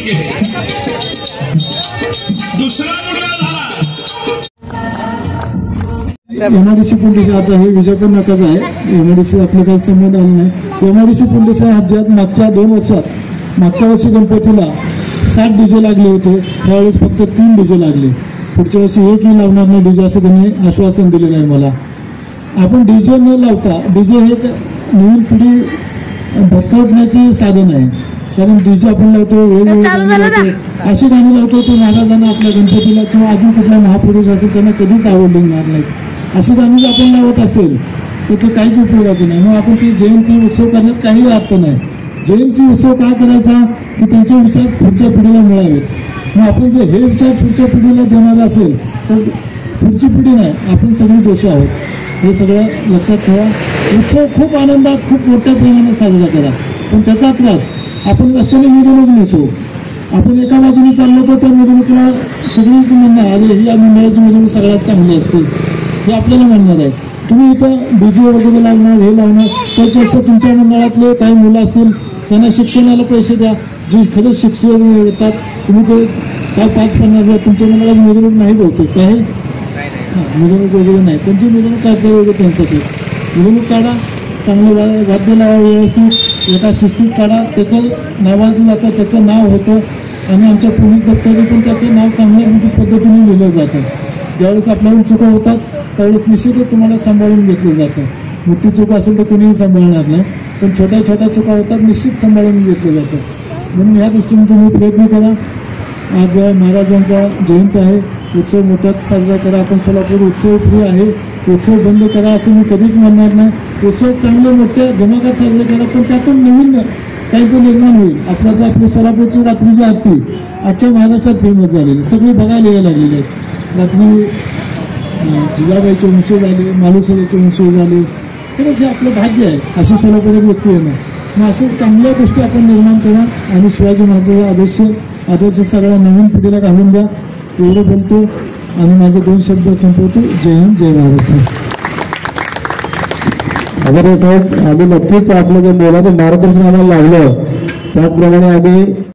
गेले. दुसरा मुलगा झाला एमआयडीसी पोलीस. आता हे विजयपूर नकाच आहे. एमआयडीसी आपलं काही संबंध आला नाही. एमआयडीसी पोलीस राज्यात मागच्या 2 वर्षात, मागच्या वर्षी गणपतीला 7 डीजे लागले होते. त्यावेळेस फक्त 3 डीजे लागले. पुढच्या वर्षी एकही लावणार नाही डीजे असं त्यांनी आश्वासन दिलेलं आहे मला. आपण डीजे न लावता, डीजे हे नवीन पिढी भटकवण्याचे साधन आहे. कारण डीजे आपण लावतो, वेगवेगळे अशी गाणी लावतो ते महाराजांना आपल्या गणपतीला किंवा अजून कुठला महापुरुष असेल त्यांना कधीच आवडणार नाहीत. अशी गाणी जर आपण लावत असेल तर ते काहीच उपयोगाचं नाही. मग आपण ती जयंती उत्सव करण्यात काही अर्थ नाही. जयंती उत्सव का करायचा की त्यांचे विचार पुढच्या पिढीला मिळावेत. मग आपण जर हे विचार पुढच्या पिढीला देणार असेल तर पुढची पिढी नाही, आपण सगळे दोषी आहोत. हे सगळं लक्षात ठेवा. उत्सव खूप आनंदात, खूप मोठ्या प्रमाणात साजरा करा. पण त्याचा त्रास आपण रस्त्याने मिरवणूक नेतो. आपण एका बाजूने चाललो तर त्या मिरवणुकीला सगळी म्हणणार अरे ही या मंडळाची मिरवणूक सगळ्यात चांगली असते हे आपल्याला म्हणणार आहे. तुम्ही इथं डीजे वगैरे लावणार, हे लावणार, त्याच्यापेक्षा तुमच्या मंडळातले काही मुलं असतील त्यांना शिक्षणाला पैसे द्या. जे खरंच शिक्षण येतात तुम्ही ते काय 5-50 हजार तुमच्या मंडळात मिरवणूक नाही बहुतेक काय मिरवणूक वगैरे नाही. पण जी मिरवणूक काढता वगैरे त्यांच्यासाठी मिरवणूक काढा, चांगलं वाद्य लावा, व्यवस्थित एका शिस्तीत काढा. त्याचं नावाजलं जातं, त्याचं नाव होतं आणि आमच्या पोलीस दप्तरी पण त्याचं नाव चांगल्या पद्धतीने लिहिलं जातं. ज्यावेळेस आपल्याला चुका होतात त्यावेळेस निश्चितच तुम्हाला सांभाळून घेतलं जातं. मोठी चूक असेल तर कोणीही सांभाळणार नाही, पण छोट्या छोट्या चुका होतात निश्चित सांभाळून घेतलं जातं. म्हणून ह्या दृष्टीने तुम्ही प्रयत्न करा. आज महाराजांचा जयंती आहे, उत्सव मोठ्यात साजरा करा. आपण सोलापूर उत्सव फ्री आहे, उत्सव बंद करा असं मी कधीच म्हणणार नाही. उत्सव चांगले मोठ्या जमाकात साजरे करा, पण त्यातून नवीन काहीतरी निर्माण होईल. आपली सोलापूरची रात्रीची आरती आजच्या महाराष्ट्रात फेमस झालेली, सगळी बघायला यायला लागलेली आहेत. रात्री जिजाबाईचे वंशज झाले, मालुसरेचे वंशज झाले. खरंच हे आपलं भाग्य आहे अशी सोलापूर व्यक्ती येणं. मग अशा चांगल्या गोष्टी आपण निर्माण करा आणि शिवाजी महाराजांचा आदर्श सगळ्या नवीन पिढीला घालून द्या. एवढं बोलतो आणि माझे 2 शब्द संपवतो. जय हिंद, जय महाराष्ट्र. अगर साहेब आम्ही नक्कीच आपलं जे मोलाचं मार्गदर्शन आम्हाला लावलं त्याचप्रमाणे आम्ही